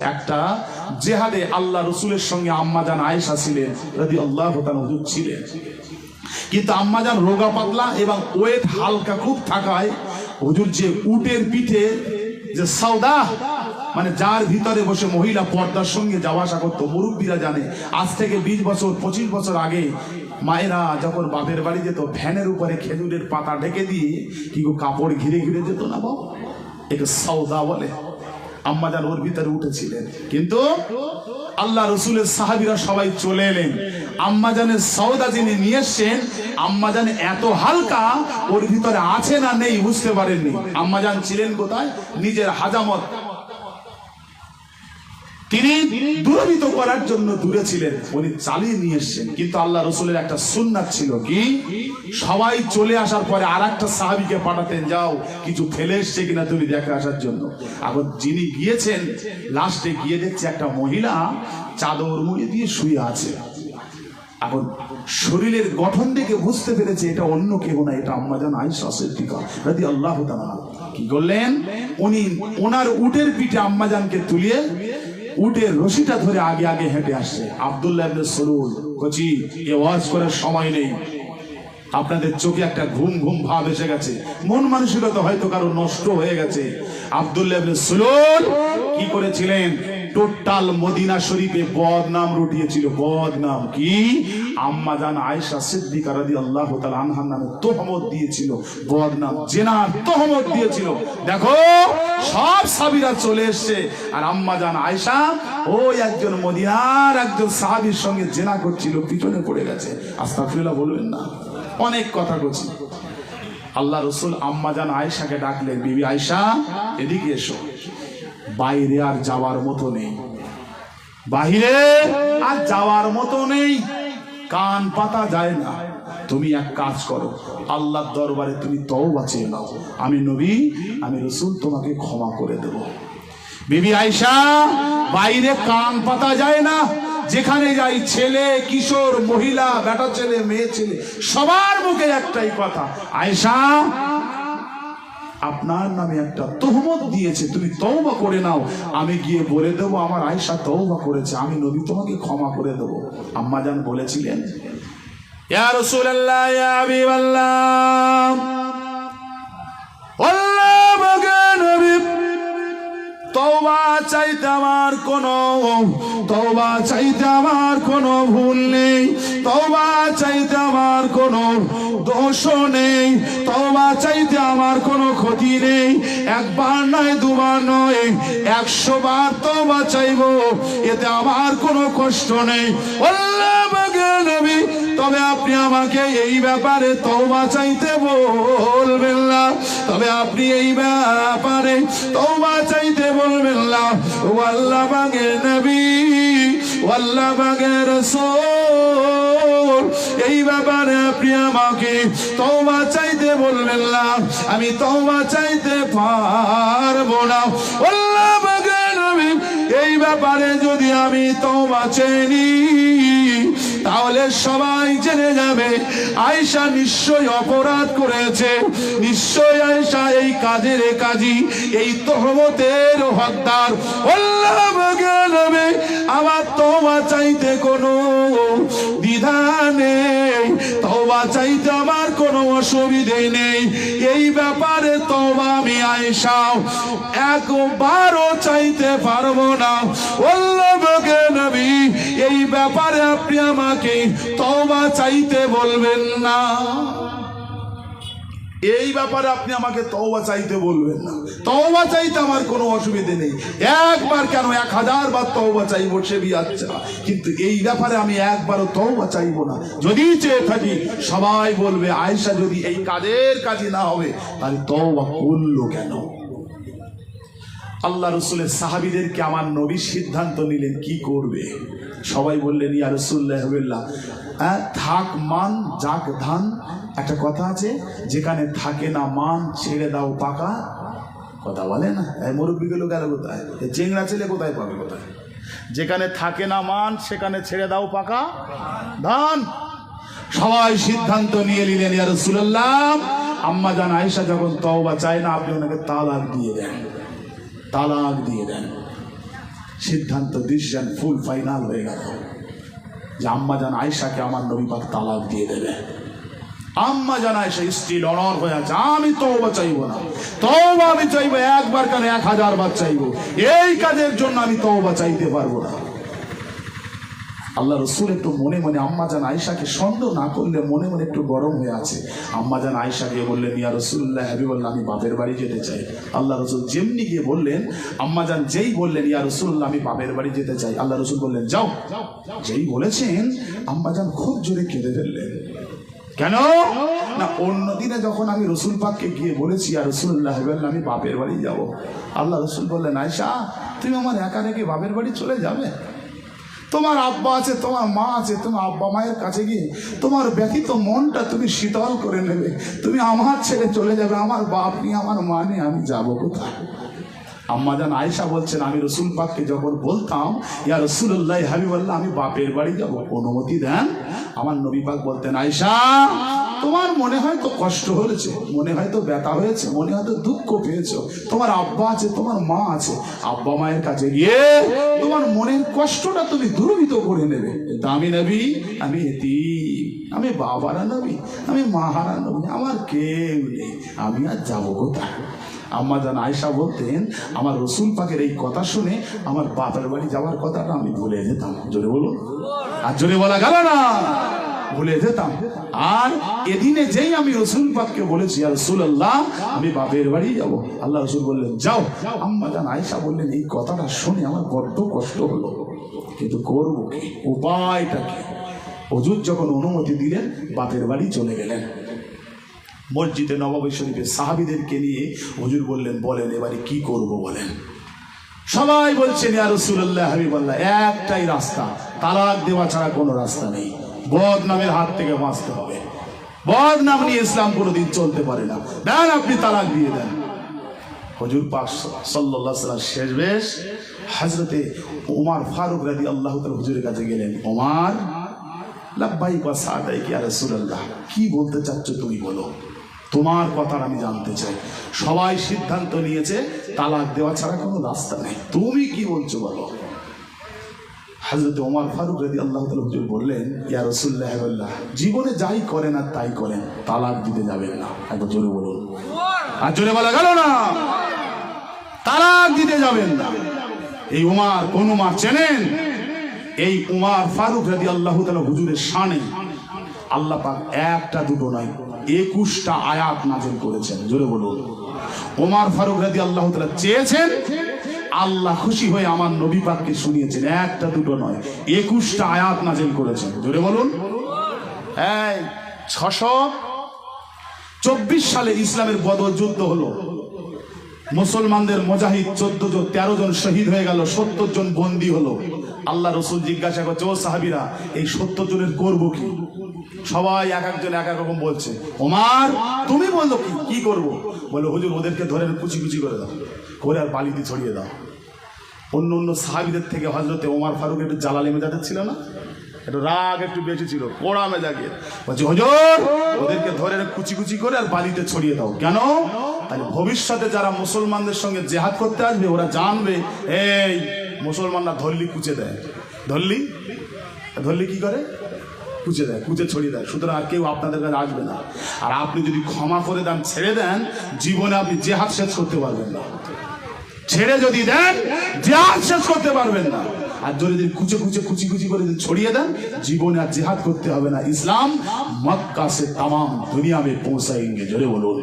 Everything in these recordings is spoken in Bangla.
একটা জেহাদে আল্লাহ রসুলের সঙ্গে আম্মাজান আয়েশা ছিলেন রাদিয়াল্লাহু তাআলা হুজুর ছিলেন, কিন্তু আম্মাজান রোগা পাতলা এবং ওয়েট হালকা খুব থাকায় হুজুর যে উটের পিঠে যে সওদা মানে যার ভিতরে বসে মহিলা পর্দার সঙ্গে যাওয়া আসা করতো, মুরব্বীরা জানে আজ থেকে 20 বছর 25 বছর আগে মায়েরা যখন বাপের বাড়ি যেত ভ্যানের উপরে খেজুরের পাতা ঢেকে দিয়ে কি কাপড় ঘিরে ঘিরে যেত না বাবা, একে সওদা বলে। আম্মাজান ওর ভিতরে উঠেছিলেন, কিন্তু আল্লাহ রসুলের সাহাবীরা সবাই চলে এলেন। আম্মাজানের সওদা যিনি নিয়ে এসছেন, আম্মাজান এত হালকা ওর ভিতরে আছে না নেই বুঝতে পারেননি। আম্মাজান ছিলেন কোথায়? নিজের হাজামত তিনি দূরীভূত করার জন্য দূরে ছিলেন, উনি চালিয়ে নিয়ে এসছেন। কিন্তু আল্লাহ রসুলের একটা সুন্নাত ছিল কি, সবাই চলে আসার পরে আর একটা সাহাবীকে পাঠাতেন, যাও কিছু ফেলে এসছে কিনা তুমি দেখে আসার জন্য। এখন যিনি গিয়েছেন লাস্টে গিয়ে দেখছে একটা মহিলা চাদর মুড়ি দিয়ে শুয়ে আছে। এখন শরীরের গঠন দেখে বুঝতে পেরেছে এটা অন্য কেউ না, এটা আম্মাজান আয়েশা সিদ্দিকা রাদিয়াল্লাহু তাআলা। কি করলেন উনি? ওনার উটের পিঠে আম্মাজানকে তুলিয়ে উটের রশিটা ধরে আগে আগে হেঁটে আসছে। আব্দুল্লাহ ইবনে সুলুল কচি এ ওয়াজ করার সময় নেই, আপনাদের চোখে একটা ঘুম ঘুম ভাব এসে গেছে, মন মানসিকতা হয়তো কারো নষ্ট হয়ে গেছে। আব্দুল্লাহ ইবনে সুলুল কি করেছিলেন? টোটাল মদিনা শরীফে বদনাম রটিয়েছিল। বদনাম কি? আম্মাজান আয়েশা সিদ্দিকা রাদিয়াল্লাহু তাআলা আনহার নামে তোহমত দিয়েছিল, বদনাম জেনার তোহমত দিয়েছিল। দেখো সব সাহাবীরা চলে এসেছে, আর আম্মাজান আয়েশা ওই একজন মদিনার একজন সাহাবীর সঙ্গে জেনা করছিল, পিছনে পড়ে গেছে। আস্তাগফিরুল্লাহ বলবেন না, অনেক কথা বলছি। আল্লাহ রসুল আম্মাজান আয়েশাকে ডাকলেন, বিবি আয়েশা এদিকে এসো, বাইরে আর যাওয়ার মতো নেই, বাহিরে আর যাওয়ার মতো নেই, কান পাতা যায় না। তুমি এক কাজ করো, আল্লাহর দরবারে তুমি তওবা চেয়ে নাও, আমি নবী আমি রসুল তোমাকে ক্ষমা করে দেব। বিবি আয়েশা বাইরে কান পাতা যায় না, যেখানে যাই ছেলে কিশোর মহিলা বেটা ছেলে মেয়ে ছেলে সবার মুখে একটাই কথা, আয়েশা আপনার নামে একটা তোহমত দিয়েছে, তুমি তওবা করে নাও, আমি গিয়ে বলে দেবো আমার আয়েশা তওবা করেছে, আমি নবী তোমাকে ক্ষমা করে দেবো। আম্মাজান বলেছিলেন, ইয়া রাসূলুল্লাহ ইয়া হাবিবাল্লাহ, আল্লাহকে নবী তওবা চাইতে আমার কোনো ভুল নেই, তওবা চাইতে আমার কোনো দোষ নেই, তওবা চাইতে আমার কোনো ক্ষতি নেই। একবার নয় দুবার নয় 100 বার তওবা চাইবো, এতে আমার কোনো কষ্ট নেই। আল্লাহ পাকের নবী, তবে আপনি আমাকে এই ব্যাপারে তওবা চাইতে বলবেন না, তবে আপনি এই ব্যাপারে তওবা চাইতে বলবেন না। ও আল্লাহ পাকের নবী, আল্লাহ পাকের রাসূল, এই ব্যাপারে আপনি আমাকে তওবা চাইতে বলবেন না, আমি তওবা চাইতে পারবো না। আল্লাহ পাকের নবী, এই ব্যাপারে যদি আমি তওবা চাইনি তাহলে সবাই জেনে যাবে আয়েশা নিশ্চয়ই অপরাধ করেছে, নিশ্চয়ই আয়েশা এই কাজের কাজী, এই তোহমতের হকদার। আল্লাহ পাকের নবী, আমার তওবা চাইতে কোনো দ্বিধা নেই, তওবা চাইতে আমার কোনো অসুবিধে নেই। এই ব্যাপারে তওবা আমি আয়েশা একবারও চাইতে পারবো না। আল্লাহ পাকের নবী, এই ব্যাপারে আপনি আমাকে তওবা চাইতে বলবেন না, এই ব্যাপারে আপনি আমাকে তওবা চাইতে বলবেন না। তওবা চাইতে আমার কোনো অসুবিধে নেই, একবার কেন 1000 বার তওবা চাইবো সে বিয়াচ্ছা, কিন্তু এই ব্যাপারে আমি একবারও তওবা চাইবো না। যদি চেয়ে থাকি সবাই বলবে আয়েশা যদি এই কাজের কাজই না হবে তাহলে তওবা করলো কেন? আল্লাহ রসুলের সাহাবীদেরকে আমার নবী সিদ্ধান্ত নিলেন কি করবে। সবাই বললেন ইয়া রাসূলুল্লাহ, থাক মান যাক ধান, একটা কথা আছে, যেখানে থাকে না মান ছেড়ে দাও পাকা, কথা বলে না? এই মুরব্বিগুলো গেল কোথায়? এই চেংড়া ছেলে কোথায় পাবে? কোথায়? যেখানে থাকে না মান সেখানে ছেড়ে দাও পাকা ধান। সবাই সিদ্ধান্ত নিয়ে নিলেন ইয়া রাসূলুল্লাহ, আম্মাজান আয়েশা যখন তওবা চায় না, আপনি ওনাকে তালাক দিয়ে দেন, তালাক দিয়ে দেন। সিদ্ধান্ত ডিসিশন ফুল ফাইনাল হয়ে গেল যে আম্মাজান আয়েশাকে আমার নবী পাক তালাক দিয়ে দেবে। আম্মাজান আয়েশা স্টিল অনর হয়ে আছে, আমি তওবা চাইবো না, তওবা আমি চাইবো একবার কেন 1000 বার চাইবো, এই কাজের জন্য আমি তওবা চাইতে পারবো না। আল্লাহ রসুল একটু মনে মনে আম্মাজান আয়েশাকে সন্দেহ না করলে মনে মনে একটু গরম হয়ে আছে। আম্মাজান আয়েশা গিয়ে বললেন, ইয়া রাসূলুল্লাহ হাবিবাল্লাহ, আমি বাপের বাড়ি যেতে চাই। আল্লাহ রসুল যেমনি গিয়ে বললেন, আম্মাজান যেই বললেন ইয়া রাসূলুল্লাহ আমি বাপের বাড়ি যেতে চাই, আল্লাহ রসুল বললেন যাও। যেই বলেছেন আম্মাজান খুব জোরে কেঁদে ফেললেন। কেন না, অন্য দিনে যখন আমি রসুল পাককে গিয়ে বলেছি ইয়া রাসূলুল্লাহ হাবিবাল্লাহ আমি বাপের বাড়ি যাব, আল্লাহ রসুল বললেন আয়েশা তুমি আমার একা রেখে বাপের বাড়ি চলে যাবে? তোমার আব্বা আছে, তোমার মা আছে, তোমার আব্বা মায়ের কাছে গিয়ে তোমার ব্যথিত মনটা তুমি শীতল করে নেবে, তুমি আমার ছেড়ে চলে যাবে, আমার বাপ নিয়ে আমার মা নিয়ে আমি যাবো কোথায়? আম্মাজান আয়েশা বলছেন আমি রসুল পাককে যখন বলতাম ইয়া রাসূলুল্লাহ হাবিবাল্লাহ আমি বাপের বাড়ি যাব, অনুমতি দেন, আমার নবী পাক বলতেন আয়েশা তোমার মনে হয়তো কষ্ট হয়েছে, মনে হয়তো ব্যথা হয়েছে, মনে হয়তো দুঃখ পেয়েছো, তোমার আব্বা আছে, তোমার মা আছে, আব্বা মায়ের কাছে গিয়ে তোমার মনের কষ্টটা তুমি দূরীভূত করে নেবে। দামি নবী, আমি এতিম, আমি বাবারা নবী, আমি মাহারা নবী, আমার কেউ নেই, আমি আর যাবো কোথায়? আম্মাজান আয়েশা বলতেন আমার রসুল পাকের এই কথা শুনে আমার বাপের বাড়ি যাওয়ার কথাটা আমি ভুলে যেতাম। জোরে বলুন, আর জোরে বলা গেল না, ভুলে যেতাম। আর এদিনে যেই আমি রসুল পাককে বলেছি ইয়া রাসূলুল্লাহ আমি বাপের বাড়ি যাব, আল্লাহ রসুল বললেন যাও। আম্মাজান আয়েশা বললেন এই কথাটা শুনে আমার বড্ড কষ্ট হলো, কিন্তু করবো কি, উপায়টা কি? হুজুর যখন অনুমতি দিলেন বাপের বাড়ি চলে গেলেন। মসজিদে নববী শরীফে সাহাবীদেরকে নিয়ে হুজুর বললেন বলেন এবারে কি করব বলেন। সবাই বলছেন ইয়া রাসূলুল্লাহ হাবিবাল্লাহ একটাই রাস্তা, তালাক দেওয়া ছাড়া কোনো রাস্তা নেই, বদনামের হাত থেকে বাঁচতে হবে, বদনাম নিয়ে ইসলাম কোনোদিন চলতে পারে না, দেন আপনি তালাক দিয়ে দেন। হুজুর পাক সাল্লাল্লাহু আলাইহি ওয়াসাল্লাম শেষবেশ হযরতে ওমর ফারুক রাদিয়াল্লাহু তাআলা হুজুরের কাছে গেলেন, ওমর লাব্বাইক ওয়া সাদাইক ইয়া রাসূলুল্লাহ, কি বলতে চাচ্ছ তুমি বলো, তোমার কথা আমি জানতে চাই। সবাই সিদ্ধান্ত নিয়েছে তালাক দেওয়া ছাড়া কোনো রাস্তা নেই, তুমি কি বলছো বলো। হযরত ওমর ফারুক রাদিয়াল্লাহু তাআলা হুজুর বললেন ইয়া রাসূলুল্লাহ জীবনে যাই করেন আর তাই করেন, তালাক দিতে যাবেন না। একবার জোরে বলুন, আর জোরে বলা গেল না, তালাক দিতে যাবেন না। এই ওমর কোন ওমর চেনেন? এই ওমর ফারুক রাদিয়াল্লাহু তাআলা হুজুরের শানে আল্লাহ পাক একটা দুটো নয় 21টা আয়াত নাযিল করেছেন। জোরে বলুন, ওমর ফারুক রাদিয়াল্লাহু তাআলা চেয়েছেন, আল্লাহ খুশি হয়ে আমার নবী পাককে শুনিয়েছেন, একটা দুটো নয় 21টা আয়াত নাযিল করেছেন। জোরে বলুন। এই 624 সালে ইসলামের বদর যুদ্ধ হলো, মুসলমানদের মুজাহিদ 13 জন শহীদ হয়ে গেল, 70 জন বন্দী হলো। আল্লাহ রসুল জিজ্ঞাসা করছে ও সাহাবীরা এই 70 জনের করবো কি? সবাই এক একজন এক এক রকম বলছে। ওমর তুমি বললো কি করবো? বলো হুজুর ওদেরকে ধরে কুচি কুচি করে দাও, করে আর বালিতে ছড়িয়ে দাও। অন্য অন্য সাহাবীদের থেকে হযরতে ওমর ফারুক একটু জালালি মেজাজের ছিল না, একটু রাগ একটু বেশি ছিল, কোড়া মেজাজে বলছে হুজুর ওদেরকে ধরে কুচি কুচি করে আর বালিতে ছড়িয়ে দাও। কেন? তাহলে ভবিষ্যতে যারা মুসলমানদের সঙ্গে জেহাদ করতে আসবে ওরা জানবে এই মুসলমানরা ধরলি কুচে দেয়, ধরলি কি করে? কুচে দেয়, কুচে ছড়িয়ে দেয়। সুতরাং আর কেউ আপনাদের কাছে আসবে না। আর আপনি যদি ক্ষমা করে দেন, ছেড়ে দেন, জীবনে আপনি জেহাদ শেষ করতে পারবেন না। ছেড়ে যদি দেন জেহাদ শেষ করতে পারবেন না। আর যদি কুচে কুচি করে ছড়িয়ে দেন, জীবনে আর জেহাদ করতে হবে না। ইসলাম মক্কা সে তামাম দুনিয়া में পৌঁছাएंगे। জোরে বলুন,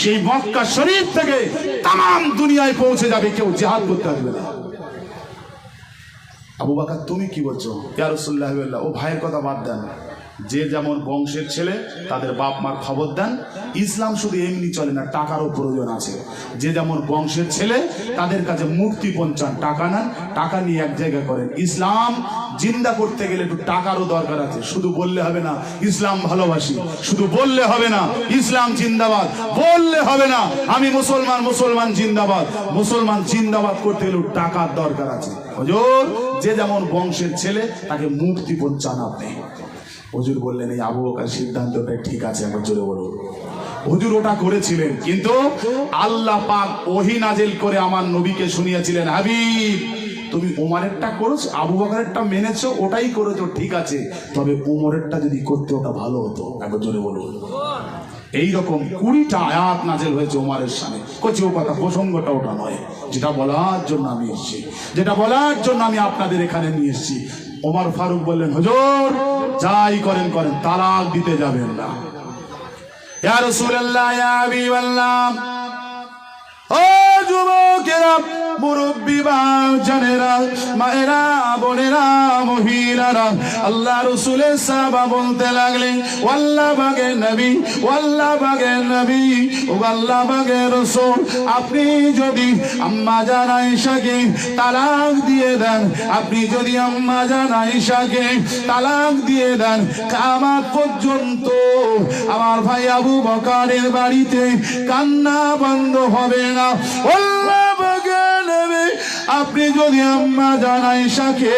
সেই মক্কা শরীফ থেকে তামাম দুনিয়ায় পৌঁছে যাবে, কেউ জেহাদ করতে আসবে না। আবু বকর তুমি কি বলছো? ইয়া রাসূলুল্লাহ, ও ভাইয়ের কথা বাদ দেন, যে যেমন বংশের ছেলে তাদের বাপ মার খবর দেন। ইসলাম শুধু এমনি চলে না, টাকারও প্রয়োজন আছে। যে যেমন বংশের ছেলে তাদের কাছে মুক্তি পৌঁছান, টাকা নেন, টাকা নিয়ে এক জায়গা করেন। ইসলাম জিন্দা করতে গেলে একটু টাকারও দরকার আছে। শুধু বললে হবে না ইসলাম ভালোবাসি, শুধু বললে হবে না ইসলাম জিন্দাবাদ, বললে হবে না আমি মুসলমান জিন্দাবাদ। মুসলমান জিন্দাবাদ করতে গেলে টাকার দরকার আছে। হুজুর যে যেমন বংশের ছেলে তাকে মুক্তি পৌঁছান আপনি। হুজুর বললেন এই আবু বকর সিদ্ধান্তটা ঠিক আছে, একবার জোরে বলুন। হুজুর ওটা করেছিলেন, কিন্তু আল্লাহ পাক ওহী নাজিল করে আমার নবীকে শুনিয়েছিলেন, হাবিব তুমি উমারেরটা করেছো, আবু বকরেরটা মেনেছো, ওটাই করেছো, ঠিক আছে, তবে উমরেরটা যদি করতে ওটা ভালো হতো। একবার জোরে বলুন। এইরকম 20টা আয়াত নাযিল হয়েছে উমারের সামনে। কচি ও কথা, প্রসঙ্গটা ওটা নয়, যেটা বলার জন্য আমি এসেছি, যেটা বলার জন্য আমি আপনাদের এখানে নিয়ে এসেছি। ওমর ফারুক বললেন, হুজুর যাই করেন করেন, তালাক দিতে যাবেন না। ইয়া রাসূলুল্লাহ, ইয়া হাবিবাল্লাহ, ও যুবকেরা, মুরব্বী জানেরা, মায়েরা, বোনেরা, মহিলারা, আল্লাহ রাসূলের সাহাবা বলতে লাগলেন, আল্লাহ পাকের নবী, আল্লাহ পাকের নবী, ও আল্লাহ পাকের রাসূল, আপনি যদি আম্মা জান আয়েশাকে তালাক দিয়ে দেন, আপনি যদি আম্মা জান আয়েশাকে তালাক দিয়ে দেন, কিয়ামত পর্যন্ত আমার ভাই আবু বকরের বাড়িতে কান্না বন্ধ হবে না। আল্লাহ পাকের নবী, আপনি যদি আম্মা জান আয়েশাকে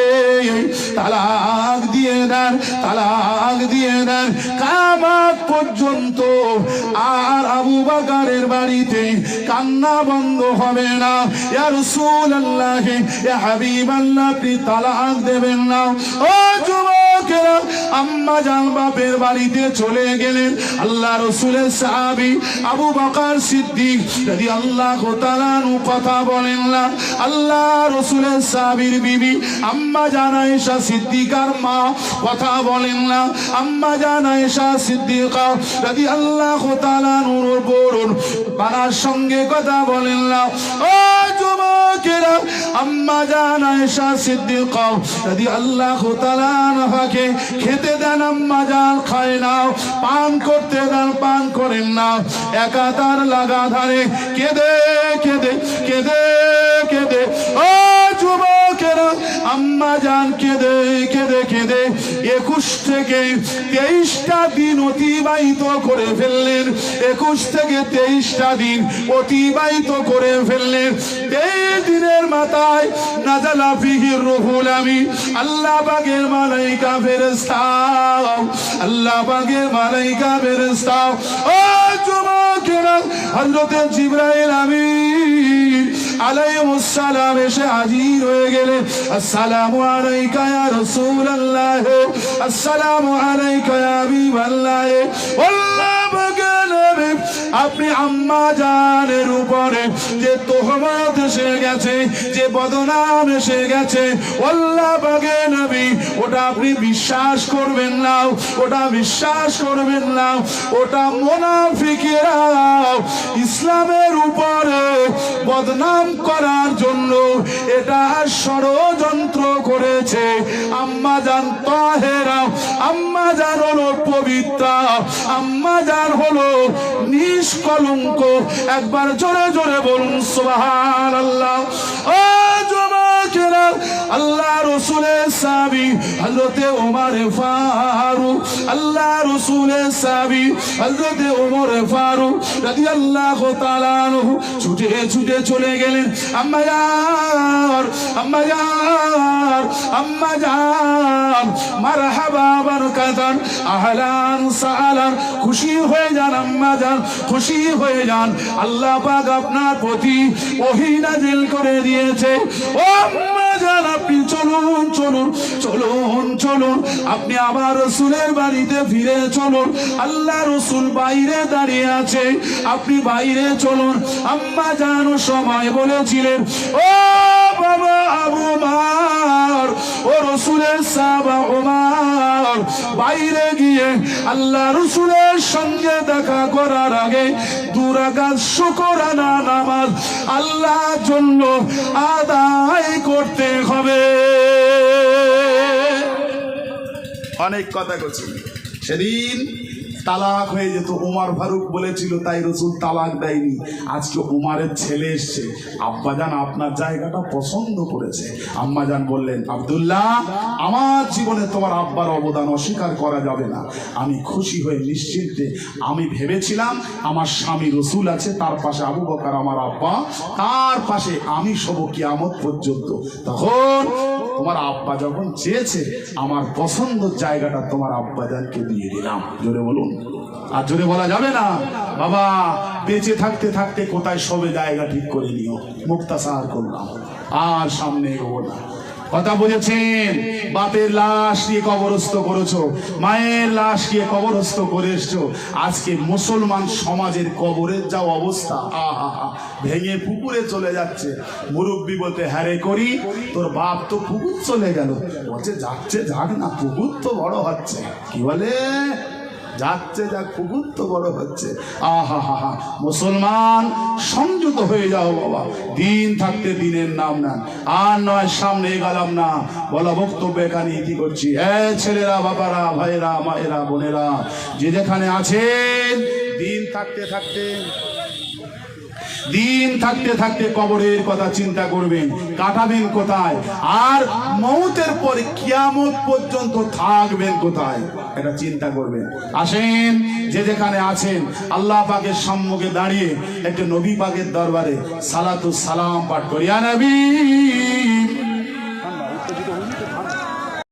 তালাক দিয়ে দেন, তালাক দিয়ে দেন, কিয়ামত পর্যন্ত আর আবু বকরের বাড়িতে কান্না বন্ধ হবে না। ইয়া রাসূলুল্লাহ, ইয়া হাবিবাল্লাহ, আপনি তালাক দেবেন না। ও যুবকেরা, আম্মা জান বাপের বাড়িতে চলে গেলেন। আল্লাহ রাসূলের সাহাবী আবু বকর সিদ্দিক রাদিয়াল্লাহু তাআলা কথা বলেন না। আল্লাহ রাসূলের সাহাবীর বিবি আম্মা জান আয়েশা সিদ্দিকার মা কথা বলেন না। আম্মা জান আয়েশা সিদ্দিকা রাদিয়াল্লাহু তাআলা নূর বরুন বানার সঙ্গে কথা বলেন না। ও যুবকেরা, আম্মা জান আয়েশা সিদ্দিকা রাদিয়াল্লাহু তাআলা আনহাকে খেতে দেন, আম্মা জান খায় না, পান করতে দেন, পান করেন না, একাতার লাগাতারে কেঁদে কেঁদে কেঁদে কেঁদে, ও যুবকেরা, আম্মা জান কেঁদে কেঁদে কেঁদে 21 থেকে 23টা দিন অতিবাহিত করে ফেললেন। 21 থেকে 23টা দিন অতিবাহিত করে ফেললেন। এই দিনের মাথায় নাজালা ফিহির রূহুল আমিন, আল্লাহ পাকের মালায়েকা ফেরেশতা, আল্লাহ পাকের মালায়েকা ফেরেশতা, ও যুবকেরা, হযরত জিবরাইল আমিন আলাইহিস সালাম এসে হাজির হয়ে গেলেন। আসসালামু আলাইকা ইয়া রাসূলুল্লাহ, আসসালামু আলাইকা ইয়া হাবিবাল্লাহ। আল্লাহ পাকের নবী, আপনি আম্মা জানের উপরে যে তোহমত এসে গেছে, যে বদনাম এসে গেছে, আল্লাহ পাকের নবী, ওটা আপনি বিশ্বাস করবেন না, ওটা বিশ্বাস করবেন না। ওটা মুনাফিকেরা ইসলামের উপরে বদনাম করার জন্য এটা ষড়যন্ত্র করেছে। আম্মা জান তাহেরা, আম্মা জান হলো পবিত্রা, আম্মা জান হলো নিষ্কলঙ্ক। একবার জোরে জোরে বলুন সুবহানাল্লাহ। ও যুবকেরা, আল্লাহ রাসূলের সাহাবী হযরতে ওমর ফারুক, আল্লাহ রাসূলের সাহাবী হযরতে ওমর ফারুক রাদিয়াল্লাহু তাআলা আনহু ছুটে ছুটে চলে গেলেন। আম্মা জান, আম্মা জান, আম্মা জান, মারহাবা বারাকাতান, আহলান সাহলান, খুশি হয়ে যান আম্মা জান, খুশি হয়ে যান। আল্লাহ পাক আপনার প্রতি ওহী নাযিল করে দিয়েছে। ও আম্মা জান, আপনি চলুন চলুন চলুন চলুন, আপনি আবার রাসূলের বাড়িতে ফিরে চলুন। আল্লাহ রাসূল বাইরে দাঁড়িয়ে আছে, আপনি বাইরে চলুন। আম্মা জান সময় বলেছিলেন, ও বাবা আবু উমর, ও রাসূলের সাহাবা উমর, বাইরে গিয়ে আল্লাহ রাসূলের সঙ্গে দেখা করার আগে 2 রাকাত শুকরানা নামাজ আল্লাহর জন্য আদায় করতে হবে। অনেক কথা বলছি। সেদিন তালাক হয়ে যেত, উমর ফারুক বলেছিল, তাই রাসূল তালাক দেয়নি। আজকে উমারের ছেলে এসছে, আব্বাজান আপনার জায়গাটা পছন্দ করেছে। আম্মাজান বললেন, আব্দুল্লাহ, আমার জীবনে তোমার আব্বার অবদান অস্বীকার করা যাবে না। আমি খুশি হয়ে নিশ্চিন্তে, আমি ভেবেছিলাম আমার স্বামী রাসূল আছে, তার পাশে আবু বকর আমার আব্বা, তার পাশে আমি সব কিয়ামত পর্যন্ত। তখন তোমার আব্বা যখন চেয়েছে, আমার পছন্দের জায়গাটা তোমার আব্বাজানকে দিয়ে দিলাম। জোরে বলুন। আর জোরে বলা যাবে না। বাবা বেঁচে থাকতে থাকতে কোথায় সবে জায়গা ঠিক করে নিও। মুক্তাসার করলাম। আর সামনে এগোবো না। কথা বুঝেছেন? বাপের লাশ নিয়ে কবরস্থ করেছো, মায়ের লাশ নিয়ে কবরস্থ করে এসছো। আজকে মুসলমান সমাজের কবরের যা অবস্থা, আহা, ভেঙে পুকুরে চলে যাচ্ছে। মুরব্বী বলতে হ্যারে করি, তোর বাপ তো পুকুর চলে গেল। বলছে যাচ্ছে যাক না, পুকুর তো বড় হচ্ছে। কি বলে? যাচ্ছে যাক, পুকুর তো বড় হচ্ছে। আহা হা হা, মুসলমান সংযত হয়ে যাও বাবা, দিন থাকতে দিনের নাম না। আর নয় সামনে গেলাম না, বলা বক্তব্য এখানে কি করছি। ছেলেরা, বাবারা, ভাইরা, মায়েরা, বোনেরা, যে যেখানে আছেন, দিন থাকতে থাকতে কবরের কথা চিন্তা করবেন, কাটাবেন কোথায়, আর মৌতের পরে কিয়ামত পর্যন্ত থাকবেন কোথায়, এটা চিন্তা করবেন। আসেন, যে যেখানে আছেন, আল্লাহ পাকের সম্মুখে দাঁড়িয়ে একটা নবী পাকের দরবারে সালাতু সালাম পাঠ করি। ইয়া নবী